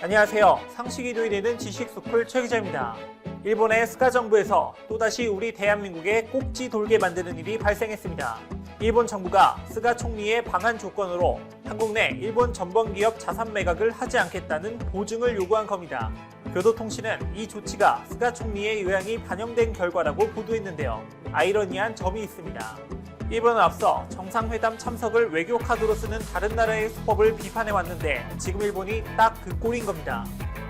안녕하세요. 상식이 도인되는 지식스쿨 최 기자입니다. 일본의 스가 정부에서 또다시 우리 대한민국에 꼭지 돌게 만드는 일이 발생했습니다. 일본 정부가 스가 총리의 방한 조건으로 한국 내 일본 전범기업 자산 매각을 하지 않겠다는 보증을 요구한 겁니다. 교도통신은 이 조치가 스가 총리의 요양이 반영된 결과라고 보도했는데요. 아이러니한 점이 있습니다. 일본은 앞서 정상회담 참석을 외교 카드로 쓰는 다른 나라의 수법을 비판해왔는데 지금 일본이 딱 그 꼴인 겁니다.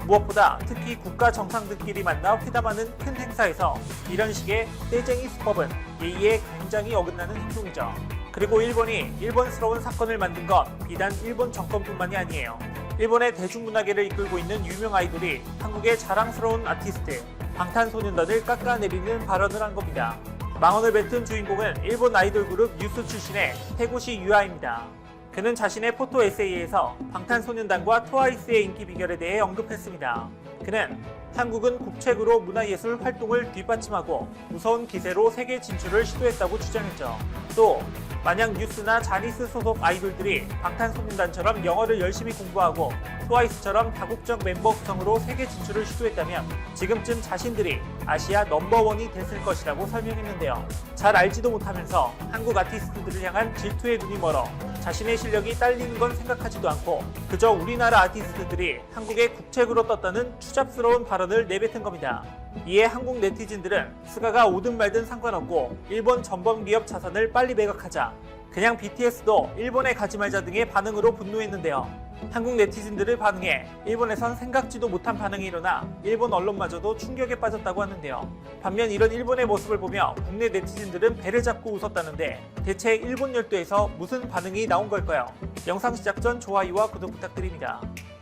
무엇보다 특히 국가 정상들끼리 만나 회담하는 큰 행사에서 이런 식의 떼쟁이 수법은 예의에 굉장히 어긋나는 행동이죠. 그리고 일본이 일본스러운 사건을 만든 건 비단 일본 정권뿐만이 아니에요. 일본의 대중문화계를 이끌고 있는 유명 아이돌이 한국의 자랑스러운 아티스트 방탄소년단을 깎아내리는 발언을 한 겁니다. 망언을 뱉은 주인공은 일본 아이돌 그룹 뉴스 출신의 태고시 유아입니다. 그는 자신의 포토 에세이에서 방탄소년단과 트와이스의 인기 비결에 대해 언급했습니다. 그는 한국은 국책으로 문화예술 활동을 뒷받침하고 무서운 기세로 세계 진출을 시도했다고 주장했죠. 또 만약 뉴스나 자니스 소속 아이돌들이 방탄소년단처럼 영어를 열심히 공부하고 트와이스처럼 다국적 멤버 구성으로 세계 진출을 시도했다면 지금쯤 자신들이 아시아 넘버원이 됐을 것이라고 설명했는데요. 잘 알지도 못하면서 한국 아티스트들을 향한 질투의 눈이 멀어 자신의 실력이 딸리는 건 생각하지도 않고 그저 우리나라 아티스트들이 한국의 국책으로 떴다는 추잡스러운 발언을 내뱉은 겁니다. 이에 한국 네티즌들은 스가가 오든 말든 상관없고 일본 전범기업 자산을 빨리 매각하자, 그냥 BTS도 일본에 가지 말자 등의 반응으로 분노했는데요. 한국 네티즌들의 반응에 일본에선 생각지도 못한 반응이 일어나 일본 언론마저도 충격에 빠졌다고 하는데요. 반면 이런 일본의 모습을 보며 국내 네티즌들은 배를 잡고 웃었다는데 대체 일본 열도에서 무슨 반응이 나온 걸까요? 영상 시작 전 좋아요와 구독 부탁드립니다.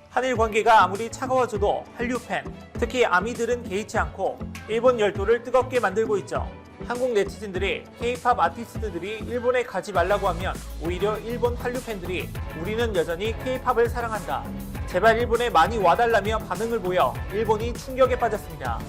한일 관계가 아무리 차가워져도 한류 팬, 특히 아미들은 개의치 않고 일본 열도를 뜨겁게 만들고 있죠. 한국 네티즌들이 K-팝 아티스트들이 일본에 가지 말라고 하면 오히려 일본 한류 팬들이 우리는 여전히 K-팝을 사랑한다, 제발 일본에 많이 와달라며 반응을 보여 일본이 충격에 빠졌습니다.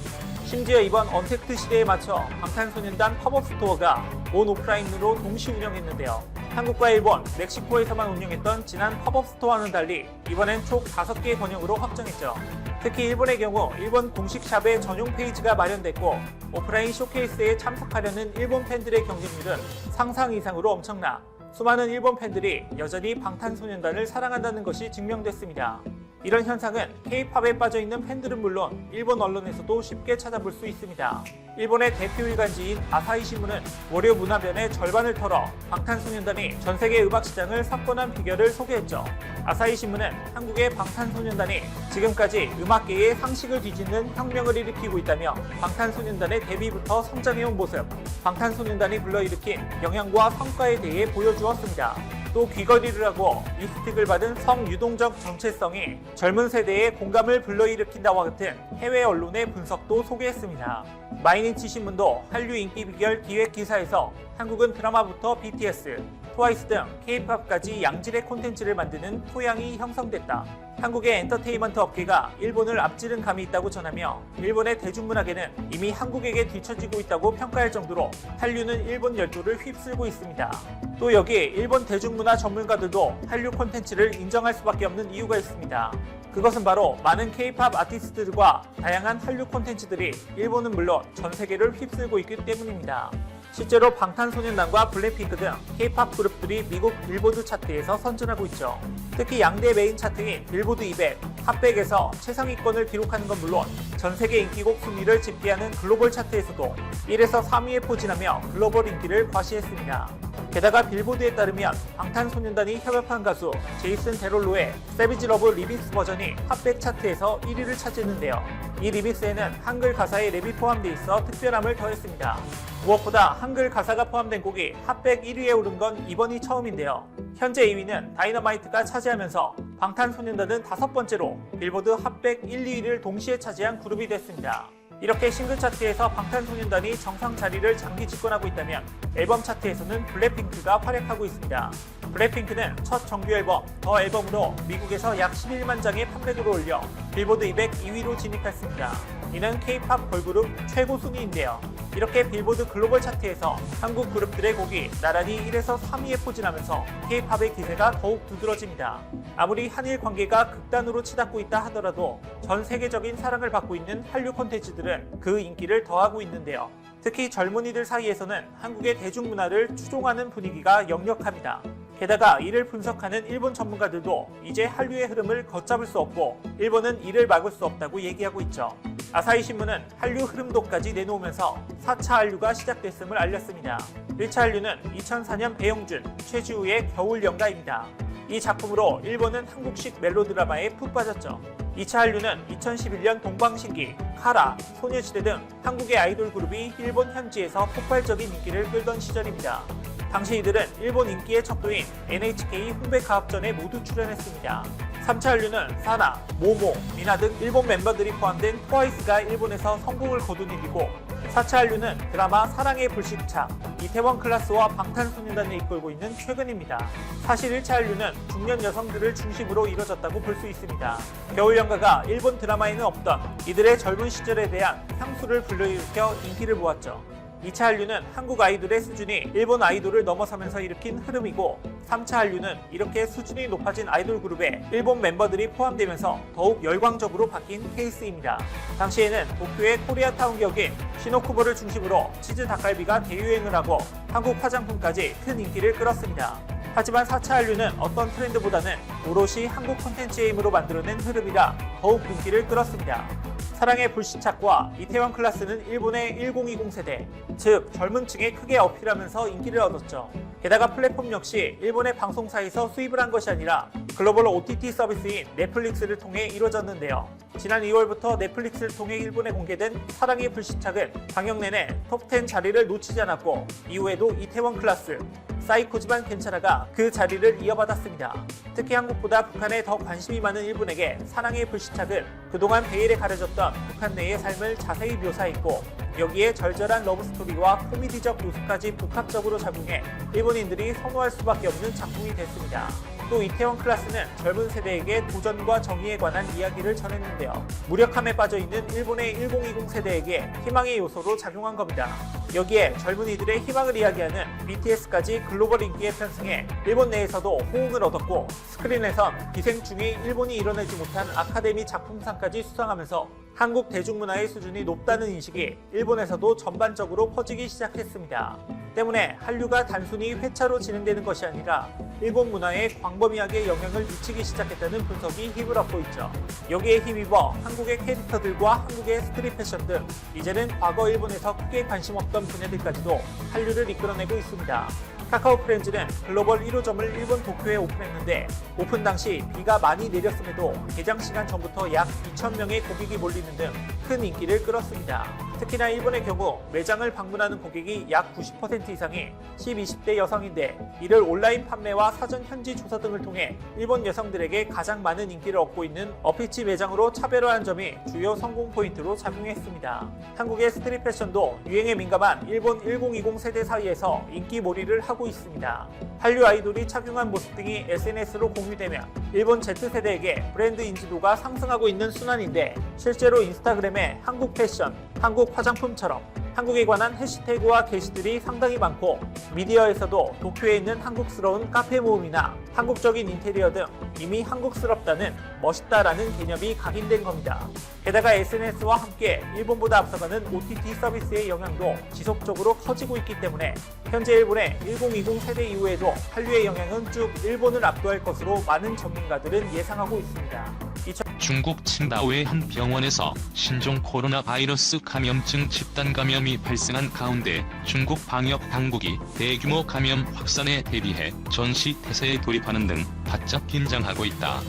심지어 이번 언택트 시대에 맞춰 방탄소년단 팝업 스토어가 온 오프라인으로 동시 운영했는데요. 한국과 일본, 멕시코에서만 운영했던 지난 팝업 스토어와는 달리 이번엔 총 5개의 번영으로 확정했죠. 특히 일본의 경우 일본 공식 샵에 전용 페이지가 마련됐고 오프라인 쇼케이스에 참석하려는 일본 팬들의 경쟁률은 상상 이상으로 엄청나 수많은 일본 팬들이 여전히 방탄소년단을 사랑한다는 것이 증명됐습니다. 이런 현상은 K-팝에 빠져있는 팬들은 물론 일본 언론에서도 쉽게 찾아볼 수 있습니다. 일본의 대표 일간지인 아사히 신문은 월요 문화변의 절반을 털어 방탄소년단이 전세계 음악 시장을 석권한 비결을 소개했죠. 아사히 신문은 한국의 방탄소년단이 지금까지 음악계의 상식을 뒤집는 혁명을 일으키고 있다며 방탄소년단의 데뷔부터 성장해온 모습, 방탄소년단이 불러일으킨 영향과 성과에 대해 보여주었습니다. 또 귀걸이를 하고 립스틱을 받은 성유동적 정체성이 젊은 세대의 공감을 불러일으킨다와 같은 해외 언론의 분석도 소개했습니다. 마이니치 신문도 한류 인기 비결 기획 기사에서 한국은 드라마부터 BTS, 트와이스 등 K-팝까지 양질의 콘텐츠를 만드는 토양이 형성됐다. 한국의 엔터테인먼트 업계가 일본을 앞지른 감이 있다고 전하며 일본의 대중문화계는 이미 한국에게 뒤처지고 있다고 평가할 정도로 한류는 일본 열도를 휩쓸고 있습니다. 또 여기에 일본 대중문화 전문가들도 한류 콘텐츠를 인정할 수밖에 없는 이유가 있습니다. 그것은 바로 많은 K-팝 아티스트들과 다양한 한류 콘텐츠들이 일본은 물론 전 세계를 휩쓸고 있기 때문입니다. 실제로 방탄소년단과 블랙핑크 등 K-팝 그룹들이 미국 빌보드 차트에서 선전하고 있죠. 특히 양대 메인 차트인 빌보드 200, 핫백에서 최상위권을 기록하는 건 물론 전 세계 인기곡 순위를 집계하는 글로벌 차트에서도 1에서 3위에 포진하며 글로벌 인기를 과시했습니다. 게다가 빌보드에 따르면 방탄소년단이 협업한 가수 제이슨 데롤로의 세비지 러브 리믹스 버전이 핫백 차트에서 1위를 차지했는데요. 이 리믹스에는 한글 가사의 랩이 포함되어 있어 특별함을 더했습니다. 무엇보다 한글 가사가 포함된 곡이 핫백 1위에 오른 건 이번이 처음인데요. 현재 2위는 다이너마이트가 차지하면서 방탄소년단은 5번째로 빌보드 핫백 1, 2위를 동시에 차지한 그룹이 됐습니다. 이렇게 싱글 차트에서 방탄소년단이 정상 자리를 장기 집권하고 있다면 앨범 차트에서는 블랙핑크가 활약하고 있습니다. 블랙핑크는 첫 정규 앨범 더 앨범으로 미국에서 약 11만 장의 판매도를 올려 빌보드 200 2위로 진입했습니다. 이는 K-팝 걸그룹 최고 순위인데요. 이렇게 빌보드 글로벌 차트에서 한국 그룹들의 곡이 나란히 1에서 3위에 포진하면서 K-팝의 기세가 더욱 두드러집니다. 아무리 한일 관계가 극단으로 치닫고 있다 하더라도 전 세계적인 사랑을 받고 있는 한류 콘텐츠들은 그 인기를 더하고 있는데요. 특히 젊은이들 사이에서는 한국의 대중문화를 추종하는 분위기가 역력합니다. 게다가 이를 분석하는 일본 전문가들도 이제 한류의 흐름을 걷잡을 수 없고 일본은 이를 막을 수 없다고 얘기하고 있죠. 아사히 신문은 한류 흐름도까지 내놓으면서 4차 한류가 시작됐음을 알렸습니다. 1차 한류는 2004년 배용준, 최지우의 겨울연가입니다. 이 작품으로 일본은 한국식 멜로드라마에 푹 빠졌죠. 2차 한류는 2011년 동방신기, 카라, 소녀시대 등 한국의 아이돌 그룹이 일본 현지에서 폭발적인 인기를 끌던 시절입니다. 당시 이들은 일본 인기의 척도인 NHK 홍백가합전에 모두 출연했습니다. 3차 한류는 사나, 모모, 미나 등 일본 멤버들이 포함된 트와이스가 일본에서 성공을 거둔 일이고 4차 한류는 드라마 사랑의 불시착, 이태원 클라스와 방탄소년단을 이끌고 있는 최근입니다. 사실 1차 한류는 중년 여성들을 중심으로 이뤄졌다고 볼 수 있습니다. 겨울연가가 일본 드라마에는 없던 이들의 젊은 시절에 대한 향수를 불러일으켜 인기를 모았죠. 2차 한류는 한국 아이돌의 수준이 일본 아이돌을 넘어서면서 일으킨 흐름이고 3차 한류는 이렇게 수준이 높아진 아이돌 그룹에 일본 멤버들이 포함되면서 더욱 열광적으로 바뀐 케이스입니다. 당시에는 도쿄의 코리아타운 격인 시노쿠보를 중심으로 치즈 닭갈비가 대유행을 하고 한국 화장품까지 큰 인기를 끌었습니다. 하지만 4차 한류는 어떤 트렌드보다는 오롯이 한국 콘텐츠의 힘으로 만들어낸 흐름이라 더욱 인기를 끌었습니다. 사랑의 불시착과 이태원 클라스는 일본의 1020 세대, 즉 젊은 층에 크게 어필하면서 인기를 얻었죠. 게다가 플랫폼 역시 일본의 방송사에서 수입을 한 것이 아니라 글로벌 OTT 서비스인 넷플릭스를 통해 이루어졌는데요. 지난 2월부터 넷플릭스를 통해 일본에 공개된 사랑의 불시착은 방영 내내 톱10 자리를 놓치지 않았고 이후에도 이태원 클라스, 사이코지만 괜찮아가 그 자리를 이어받았습니다. 특히 한국보다 북한에 더 관심이 많은 일본에게 사랑의 불시착은 그동안 베일에 가려졌던 북한 내의 삶을 자세히 묘사했고 여기에 절절한 러브스토리와 코미디적 요소까지 복합적으로 작용해 일본인들이 선호할 수밖에 없는 작품이 됐습니다. 또 이태원 클라스는 젊은 세대에게 도전과 정의에 관한 이야기를 전했는데요. 무력함에 빠져있는 일본의 1020 세대에게 희망의 요소로 작용한 겁니다. 여기에 젊은이들의 희망을 이야기하는 BTS까지 글로벌 인기에 편승해 일본 내에서도 호응을 얻었고 스크린에선 기생충이 일본이 이뤄내지 못한 아카데미 작품상까지 수상하면서 한국 대중문화의 수준이 높다는 인식이 일본에서도 전반적으로 퍼지기 시작했습니다. 때문에 한류가 단순히 회차로 진행되는 것이 아니라 일본 문화에 광범위하게 영향을 미치기 시작했다는 분석이 힘을 얻고 있죠. 여기에 힘입어 한국의 캐릭터들과 한국의 스트릿 패션 등 이제는 과거 일본에서 크게 관심 없던 분야들까지도 한류를 이끌어내고 있습니다. 카카오 프렌즈는 글로벌 1호점을 일본 도쿄에 오픈했는데 오픈 당시 비가 많이 내렸음에도 개장 시간 전부터 약 2,000명의 고객이 몰리는 등 큰 인기를 끌었습니다. 특히나 일본의 경우 매장을 방문하는 고객이 약 90% 이상이 10-20대 여성인데 이를 온라인 판매와 사전 현지 조사 등을 통해 일본 여성들에게 가장 많은 인기를 얻고 있는 어피치 매장으로 차별화한 점이 주요 성공 포인트로 작용했습니다. 한국의 스트릿 패션도 유행에 민감한 일본 1020 세대 사이에서 인기몰이를 하고 있습니다. 한류 아이돌이 착용한 모습 등이 SNS로 공유되면 일본 Z세대에게 브랜드 인지도가 상승하고 있는 순환인데 실제로 인스타그램에 한국 패션, 한국 화장품처럼 한국에 관한 해시태그와 게시들이 상당히 많고 미디어에서도 도쿄에 있는 한국스러운 카페 모음이나 한국적인 인테리어 등 이미 한국스럽다는 멋있다라는 개념이 각인된 겁니다. 게다가 SNS와 함께 일본보다 앞서가는 OTT 서비스의 영향도 지속적으로 커지고 있기 때문에 현재 일본의 1020 세대 이후에도 한류의 영향은 쭉 일본을 압도할 것으로 많은 전문가들은 예상하고 있습니다. 중국 칭다오의 한 병원에서 신종 코로나 바이러스 감염증 집단 감염이 발생한 가운데 중국 방역 당국이 대규모 감염 확산에 대비해 전시 태세에 돌입하는 등 바짝 긴장하고 있다.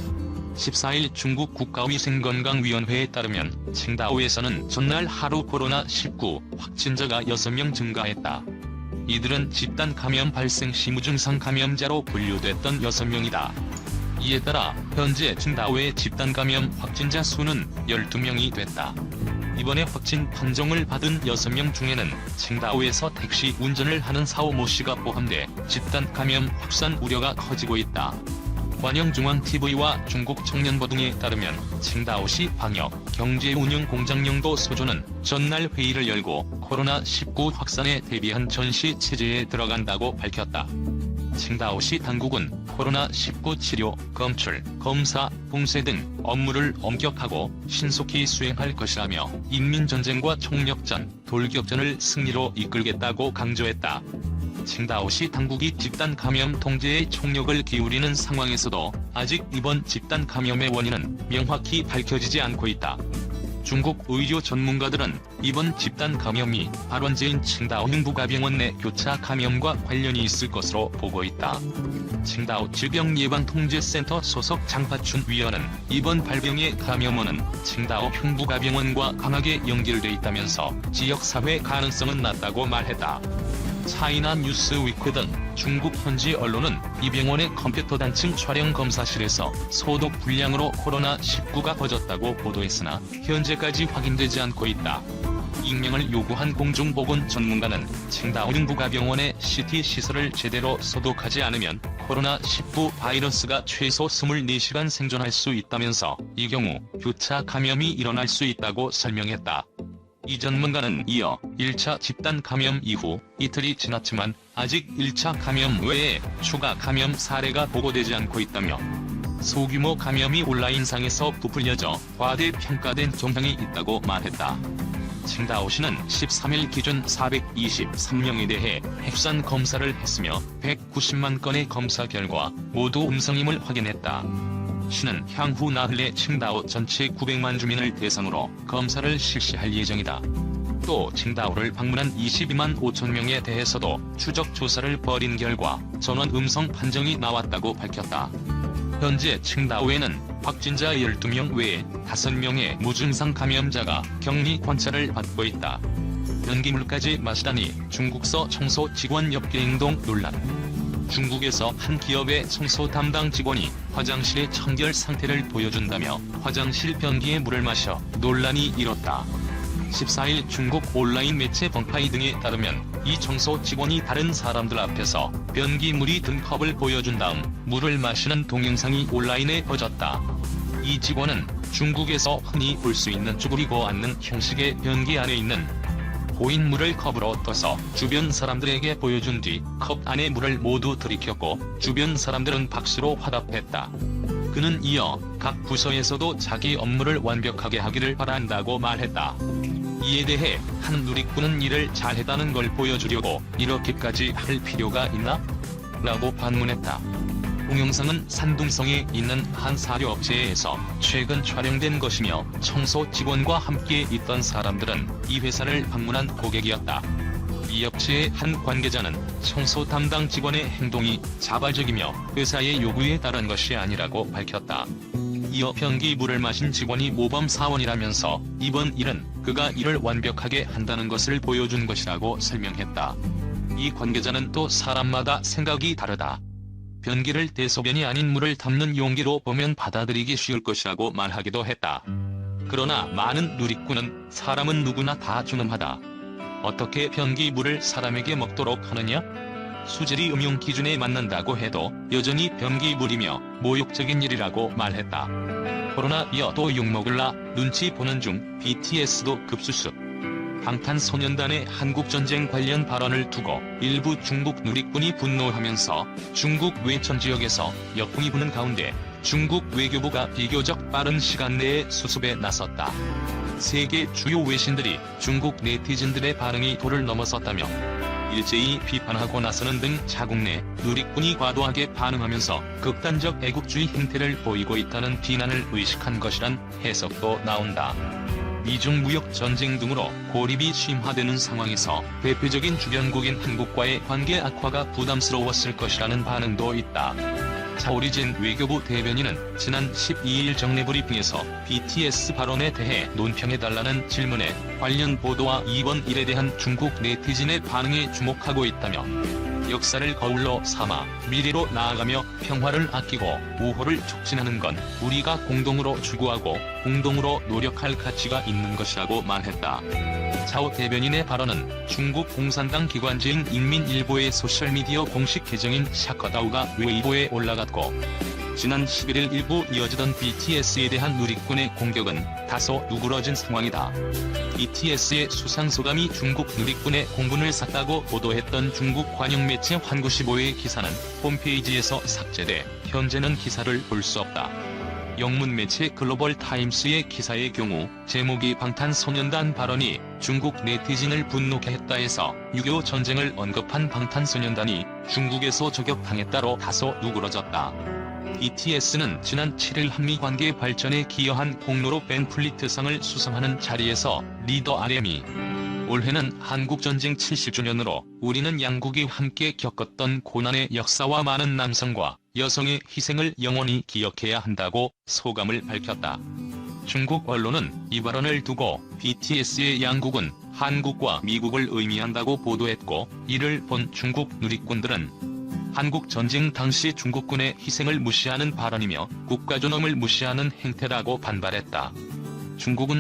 14일 중국 국가위생건강위원회에 따르면 칭다오에서는 전날 하루 코로나19 확진자가 6명 증가했다. 이들은 집단 감염 발생 시 무증상 감염자로 분류됐던 6명이다. 이에 따라 현재 칭다오의 집단 감염 확진자 수는 12명이 됐다. 이번에 확진 판정을 받은 6명 중에는 칭다오에서 택시 운전을 하는 사오 모 씨가 포함돼 집단 감염 확산 우려가 커지고 있다. 관영중앙TV와 중국 청년보 등에 따르면 칭다오시 방역, 경제운영 공장령도 소조는 전날 회의를 열고 코로나19 확산에 대비한 전시 체제에 들어간다고 밝혔다. 칭다오시 당국은 코로나19 치료, 검출, 검사, 봉쇄 등 업무를 엄격하고 신속히 수행할 것이라며 인민전쟁과 총력전, 돌격전을 승리로 이끌겠다고 강조했다. 칭다오시 당국이 집단 감염 통제에 총력을 기울이는 상황에서도 아직 이번 집단 감염의 원인은 명확히 밝혀지지 않고 있다. 중국 의료 전문가들은 이번 집단 감염이 발원지인 칭다오 흉부가병원 내 교차 감염과 관련이 있을 것으로 보고 있다. 칭다오 질병예방통제센터 소속 장파춘 위원은 이번 발병의 감염원은 칭다오 흉부가병원과 강하게 연결돼 있다면서 지역사회 가능성은 낮다고 말했다. 차이나 뉴스 위크 등 중국 현지 언론은 이 병원의 컴퓨터 단층 촬영 검사실에서 소독 불량으로 코로나19가 퍼졌다고 보도했으나 현재까지 확인되지 않고 있다. 익명을 요구한 공중보건 전문가는 칭다오 흉부가병원의 CT 시설을 제대로 소독하지 않으면 코로나19 바이러스가 최소 24시간 생존할 수 있다면서 이 경우 교차 감염이 일어날 수 있다고 설명했다. 이 전문가는 이어 1차 집단 감염 이후 이틀이 지났지만 아직 1차 감염 외에 추가 감염 사례가 보고되지 않고 있다며 소규모 감염이 온라인상에서 부풀려져 과대평가된 정황이 있다고 말했다. 칭다오시는 13일 기준 423명에 대해 핵산 검사를 했으며 190만 건의 검사 결과 모두 음성임을 확인했다. 시는 향후 나흘 내 칭다오 전체 900만 주민을 대상으로 검사를 실시할 예정이다. 또 칭다오를 방문한 22만 5천 명에 대해서도 추적 조사를 벌인 결과 전원 음성 판정이 나왔다고 밝혔다. 현재 칭다오에는 확진자 12명 외에 5명의 무증상 감염자가 격리 관찰을 받고 있다. 변기물까지 마시다니 중국서 청소 직원 엽기 행동 논란. 중국에서 한 기업의 청소 담당 직원이 화장실의 청결 상태를 보여준다며 화장실 변기에 물을 마셔 논란이 일었다. 14일 중국 온라인 매체 벙파이 등에 따르면 이 청소 직원이 다른 사람들 앞에서 변기 물이 든 컵을 보여준 다음 물을 마시는 동영상이 온라인에 퍼졌다. 이 직원은 중국에서 흔히 볼 수 있는 쭈그리고 앉는 형식의 변기 안에 있는 고인 물을 컵으로 떠서 주변 사람들에게 보여준 뒤 컵 안에 물을 모두 들이켰고 주변 사람들은 박수로 화답했다. 그는 이어 각 부서에서도 자기 업무를 완벽하게 하기를 바란다고 말했다. 이에 대해 한 누리꾼은 일을 잘했다는 걸 보여주려고 이렇게까지 할 필요가 있나? 라고 반문했다. 동영상은 산둥성에 있는 한 사료업체에서 최근 촬영된 것이며 청소 직원과 함께 있던 사람들은 이 회사를 방문한 고객이었다. 이 업체의 한 관계자는 청소 담당 직원의 행동이 자발적이며 회사의 요구에 따른 것이 아니라고 밝혔다. 이어 변기 물을 마신 직원이 모범 사원이라면서 이번 일은 그가 일을 완벽하게 한다는 것을 보여준 것이라고 설명했다. 이 관계자는 또 사람마다 생각이 다르다. 변기를 대소변이 아닌 물을 담는 용기로 보면 받아들이기 쉬울 것이라고 말하기도 했다. 그러나 많은 누리꾼은 사람은 누구나 다 중음하다. 어떻게 변기 물을 사람에게 먹도록 하느냐? 수질이 음용 기준에 맞는다고 해도 여전히 변기 물이며 모욕적인 일이라고 말했다. 코로나 이어 또 욕먹을라 눈치 보는 중 BTS도 급수습. 방탄소년단의 한국전쟁 관련 발언을 두고 일부 중국 누리꾼이 분노하면서 중국 외천 지역에서 역풍이 부는 가운데 중국 외교부가 비교적 빠른 시간 내에 수습에 나섰다. 세계 주요 외신들이 중국 네티즌들의 반응이 도를 넘어섰다며 일제히 비판하고 나서는 등 자국 내 누리꾼이 과도하게 반응하면서 극단적 애국주의 행태를 보이고 있다는 비난을 의식한 것이란 해석도 나온다. 미중 무역 전쟁 등으로 고립이 심화되는 상황에서 대표적인 주변국인 한국과의 관계 악화가 부담스러웠을 것이라는 반응도 있다. 차오리진 외교부 대변인은 지난 12일 정례 브리핑에서 BTS 발언에 대해 논평해달라는 질문에 관련 보도와 이번 일에 대한 중국 네티즌의 반응에 주목하고 있다며 역사를 거울로 삼아 미래로 나아가며 평화를 아끼고 우호를 촉진하는 건 우리가 공동으로 추구하고 공동으로 노력할 가치가 있는 것이라고 말했다. 차오 대변인의 발언은 중국 공산당 기관지인 인민일보의 소셜미디어 공식 계정인 샤커다오가 웨이보에 올라갔고 지난 11일 일부 이어지던 BTS에 대한 누리꾼의 공격은 다소 누그러진 상황이다. BTS의 수상소감이 중국 누리꾼의 공분을 샀다고 보도했던 중국 관영 매체 환구15의 기사는 홈페이지에서 삭제돼 현재는 기사를 볼 수 없다. 영문 매체 글로벌 타임스의 기사의 경우 제목이 방탄소년단 발언이 중국 네티즌을 분노케 했다 해서 6.25 전쟁을 언급한 방탄소년단이 중국에서 저격당했다로 다소 누그러졌다. BTS는 지난 7일 한미 관계 발전에 기여한 공로로 벤플리트상을 수상하는 자리에서 리더 RM이 올해는 한국전쟁 70주년으로 우리는 양국이 함께 겪었던 고난의 역사와 많은 남성과 여성의 희생을 영원히 기억해야 한다고 소감을 밝혔다. 중국 언론은 이 발언을 두고 BTS의 양국은 한국과 미국을 의미한다고 보도했고, 이를 본 중국 누리꾼들은 한국 전쟁 당시 중국군의 희생을 무시하는 발언이며 국가존엄을 무시하는 행태라고 반발했다. 중국은